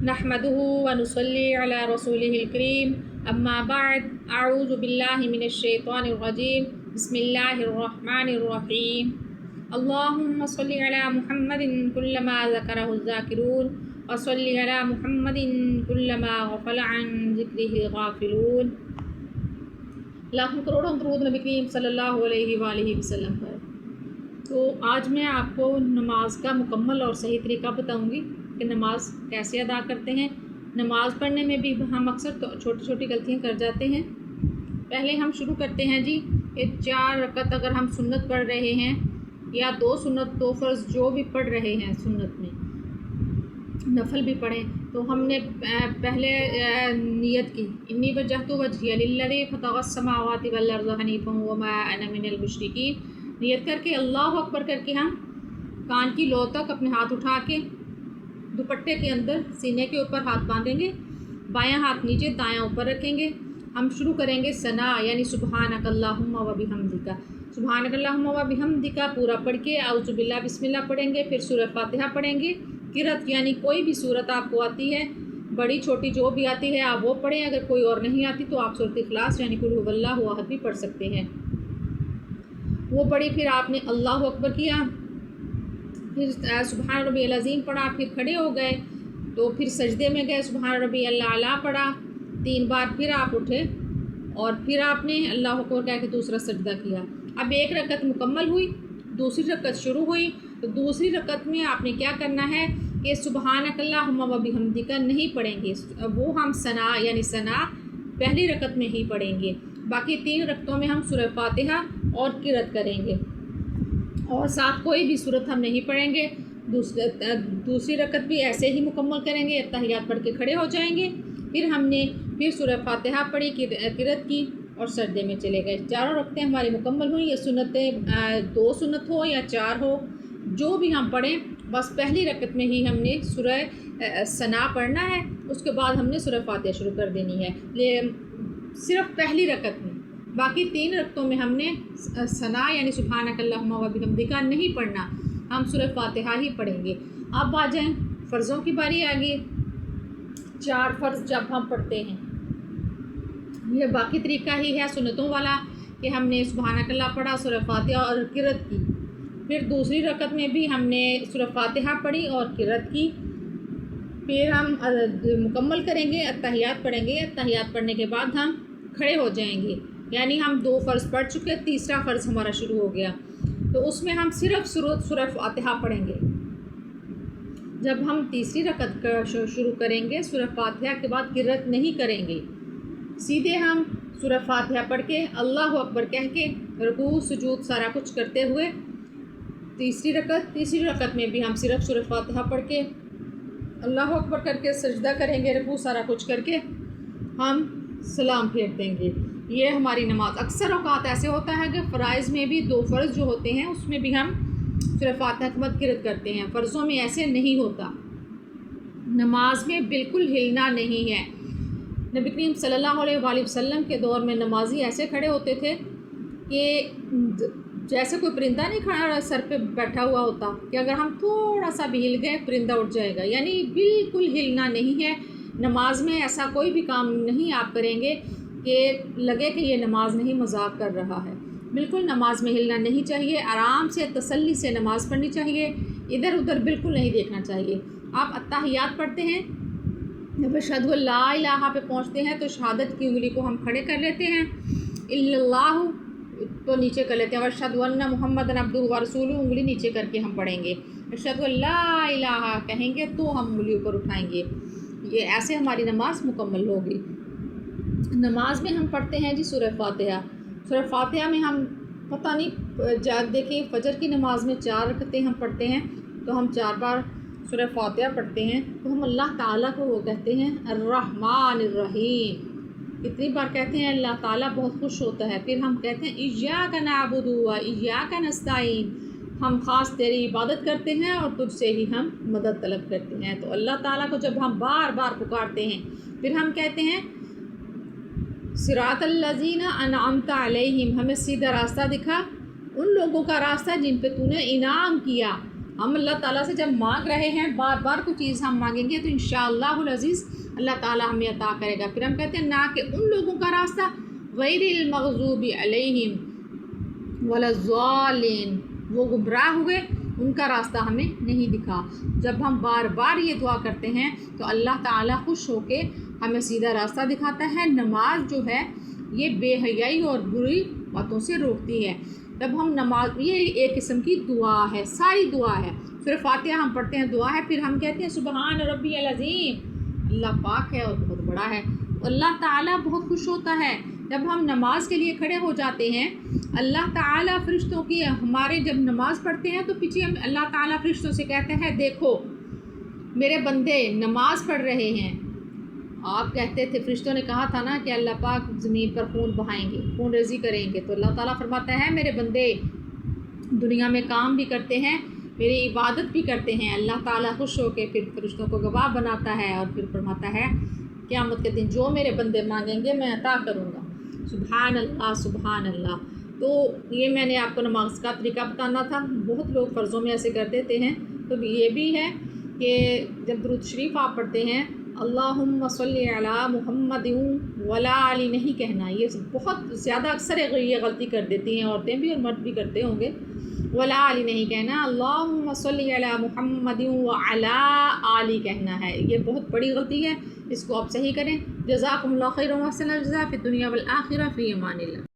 नहमदुहु व नुसल्ली अला रसूलिहिल करीम अम्मा बाद अऊज़ु बिल्लाहि मिनश शैतानिर रजीम बिस्मिल्लाहिर रहमानिर रहीम अल्लाहुम्मा सल्लि अला मुहम्मदिन कुल्लमा ज़करहु ज़ाकिरून व सल्लि अला मुहम्मदिन कुल्लमा गफ़ला अन ज़िक्रिहिल गाफ़िलून। लाखों करोड़ों दरूद नबी करीम सल्लल्लाहु अलैहि वसल्लम पर। तो आज मैं आपको नमाज का मुकम्मल और सही तरीका बताऊंगी कि नमाज कैसे अदा करते हैं। नमाज़ पढ़ने में भी हम अक्सर तो छोटी छोटी गलतियां कर जाते हैं। पहले हम शुरू करते हैं जी कि 4 रकत अगर हम सुन्नत पढ़ रहे हैं या 2 सुन्नत 2 फ़र्ज़ जो भी पढ़ रहे हैं, सुन्नत में नफल भी पढ़ें, तो हमने पहले नियत की इन्नी वजहतु वजहिया लिल्लज़ी फ़तरस समावाति वल अर्ज़ हनीफ़न व मा अना मिनल मुशरिकीन। नियत करके अल्लाहु अकबर करके हम कान की लौ तक अपने हाथ उठा के दुपट्टे के अंदर सीने के ऊपर हाथ बांधेंगे, बायां हाथ नीचे दायां ऊपर रखेंगे। हम शुरू करेंगे सना यानी सुबहानक अल्लाहुम्मा व बिहम्दिका। सुबहानक अल्लाहुम्मा व बिहम्दिका पूरा पढ़ के औज़ु बिल्लाह बिस्मिल्लाह पढ़ेंगे, फिर सूरह फातिहा पढ़ेंगे। किरत यानी कोई भी सूरत आपको आती है, बड़ी छोटी जो भी आती है आप वो पढ़ें। अगर कोई और नहीं आती तो आप सूरत इखलास यानी कुल हुवल्लाहु अहद भी पढ़ सकते हैं, वो पढ़ी। फिर आपने अल्लाहु अकबर किया, फिर सुबहान रब्बियल अज़ीम पढ़ा, फिर खड़े हो गए तो फिर सजदे में गए, सुबहान रब्बियल आला पढ़ा 3 बार, फिर आप उठे और फिर आपने अल्लाहु अकबर कह के दूसरा सजदा किया। अब 1 रकत मुकम्मल हुई, दूसरी रकत शुरू हुई, तो दूसरी रकत में आपने क्या करना है कि सुबहानक अल्लाहुम्मा व बिहम्दिका नहीं पढ़ेंगे, वो हम सना यानी सना पहली रकत में ही पढ़ेंगे। बाकी 3 रकतों में हम सूरह फातिहा और किरत करेंगे और साथ कोई भी सूरत हम नहीं पढ़ेंगे। दूसरी रकत भी ऐसे ही मुकम्मल करेंगे, अत्तहियात पढ़ के खड़े हो जाएंगे। फिर सूरह फातिहा पढ़ी, किरत की और सजदे में चले गए। 4 रकतें हमारी मुकम्मल हुई। ये सुन्नतें 2 सुन्नत हो या 4 हो, जो भी हम पढ़ें, बस पहली रकत में ही हमने सूरह सना पढ़ना है, उसके बाद हमने सूरह फातिहा शुरू कर देनी है, सिर्फ पहली रकत में। बाकी 3 रकतों में हमने सना यानी सुबहानक अल्लाहुम्मा व बिहम्दिका नहीं पढ़ना, हम सूरह फातिहा ही पढ़ेंगे। अब आ जाएं फ़र्ज़ों की बारी आ गई। 4 फ़र्ज़ जब हम पढ़ते हैं, ये बाकी तरीका ही है सुन्नतों वाला कि हमने सुबहानक अल्लाह पढ़ा, सूरह फातिहा और किरत की। फिर दूसरी रकत में भी हमने सूरह फातिहा पढ़ी और किरत की। फिर हम मुकम्मल करेंगे, अत्तहियात पढ़ेंगे। अत्तहियात पढ़ने के बाद हम खड़े हो जाएंगे, यानी हम 2 फ़र्ज़ पढ़ चुके, तीसरा फ़र्ज़ हमारा शुरू हो गया। तो उसमें हम सिर्फ सूरह फातिहा पढ़ेंगे। जब हम तीसरी रकत शुरू करेंगे, सूरह फातिहा के बाद किरत नहीं करेंगे, सीधे हम सूरह फातिहा पढ़ के अल्लाहु अकबर कह के रुकू सुजूद सारा कुछ करते हुए तीसरी रकत में भी हम सिर्फ सूरह फातिहा पढ़ के अल्लाहु अकबर करके सजदा करेंगे, रुकू सारा कुछ करके हम सलाम फेर देंगे। ये हमारी नमाज। अक्सर औक़ात ऐसे होता है कि फ़राइज़ में भी 2 फ़र्ज़ जो होते हैं उसमें भी हम सूरह फातिहा के बाद किरत करते हैं, फ़र्ज़ों में ऐसे नहीं होता। नमाज में बिल्कुल हिलना नहीं है। नबी करीम सल्लल्लाहु अलैहि वसल्लम के दौर में नमाजी ऐसे खड़े होते थे कि जैसे कोई परिंदा नहीं खड़ा सर पे बैठा हुआ होता, कि अगर हम थोड़ा सा भी हिल गए परिंदा उड़ जाएगा, यानी बिल्कुल हिलना नहीं है। नमाज में ऐसा कोई भी काम नहीं आप करेंगे कि लगे कि ये नमाज नहीं, मजाक कर रहा है। बिल्कुल नमाज में हिलना नहीं चाहिए, आराम से तसल्ली से नमाज़ पढ़नी चाहिए, इधर उधर बिल्कुल नहीं देखना चाहिए। आप अत्तहियात पढ़ते हैं, जब अशहदु अल्ला इलाहा पे पहुँचते हैं तो शहादत की उंगली को हम खड़े कर लेते हैं, इल्लल्लाहु तो नीचे कर लेते हैं, अशहदु अन्ना मुहम्मदन अब्दुहु व रसूलुहु उंगली नीचे करके हम पढ़ेंगे। अशहदु अल्ला इलाहा कहेंगे तो हम उंगली ऊपर उठाएंगे। ये ऐसे हमारी नमाज मुकम्मल होगी। नमाज में हम पढ़ते हैं जी सूरह फातिहा। सूरह फातिहा में हम पता नहीं देखिए, फ़जर की नमाज में 4 रकतें हम पढ़ते हैं, तो हम 4 बार सूरह फातिहा पढ़ते हैं, तो हम अल्लाह ताला को वो कहते हैं अर्रहमानिर रहीम। कितनी बार कहते हैं अल्लाह ताला बहुत खुश होता है। फिर हम कहते हैं इय्याका नअबुदु व इय्याका नस्तईन, हम ख़ास तेरी इबादत करते हैं और तुझसे ही हम मदद तलब करते हैं। तो अल्लाह ताला को जब हम बार बार पुकारते हैं, फिर हम कहते हैं सिरातल लज़ीना अनअमता अलैहिम, हमें सीधा रास्ता दिखा, उन लोगों का रास्ता जिन पे तूने इनाम किया। ہم اللہ تعالیٰ سے جب مانگ رہے ہیں بار بار کوئی چیز ہم مانگیں گے تو انشاءاللہ العزیز اللہ تعالیٰ ہمیں عطا کرے گا۔ پھر ہم کہتے ہیں نہ کہ ان لوگوں کا راستہ غیر المغضوب علیہم ولا الضالین، وہ گمراہ ہوئے، ان کا راستہ ہمیں نہیں دکھا۔ جب ہم بار بار یہ دعا کرتے ہیں تو اللہ تعالیٰ خوش ہو کے ہمیں سیدھا راستہ دکھاتا ہے۔ نماز جو ہے یہ بے حیائی اور بری باتوں سے روکتی ہے۔ جب ہم نماز، یہ ایک قسم کی دعا ہے، ساری دعا ہے۔ سورہ فاتحہ ہم پڑھتے ہیں، دعا ہے، پھر ہم کہتے ہیں سبحان ربی العظیم، اللہ پاک ہے اور بہت بڑا ہے۔ اللہ تعالیٰ بہت خوش ہوتا ہے جب ہم نماز کے لیے کھڑے ہو جاتے ہیں۔ اللہ تعالیٰ فرشتوں کی، ہمارے جب نماز پڑھتے ہیں تو پیچھے ہم اللہ تعالیٰ فرشتوں سے کہتے ہیں دیکھو میرے بندے نماز پڑھ رہے ہیں۔ آپ کہتے تھے، فرشتوں نے کہا تھا نا کہ اللہ پاک زمین پر خون بہائیں گے، خون ریزی کریں گے، تو اللہ تعالیٰ فرماتا ہے میرے بندے دنیا میں کام بھی کرتے ہیں، میری عبادت بھی کرتے ہیں۔ اللہ تعالیٰ خوش ہو کے پھر فرشتوں کو گواہ بناتا ہے اور پھر فرماتا ہے قیامت کے دن جو میرے بندے مانگیں گے میں عطا کروں گا۔ سبحان اللہ سبحان اللہ۔ تو یہ میں نے آپ کو نماز کا طریقہ بتانا تھا۔ بہت لوگ فرضوں میں ایسے کر دیتے ہیں، تو یہ بھی ہے کہ جب درود شریف آپ پڑھتے ہیں اللہم صلی علی محمد ولا علی نہیں کہنا، یہ بہت زیادہ اکثر یہ غلطی کر دیتی ہیں، عورتیں بھی اور مرد بھی کرتے ہوں گے۔ ولا علی نہیں کہنا، اللہم صلی علی محمد وعلی علی کہنا ہے، یہ بہت بڑی غلطی ہے، اس کو آپ صحیح کریں۔ جزاکم اللہ خیر و احسن الجزاء فی الدنیا والآخرہ، فی امان اللہ۔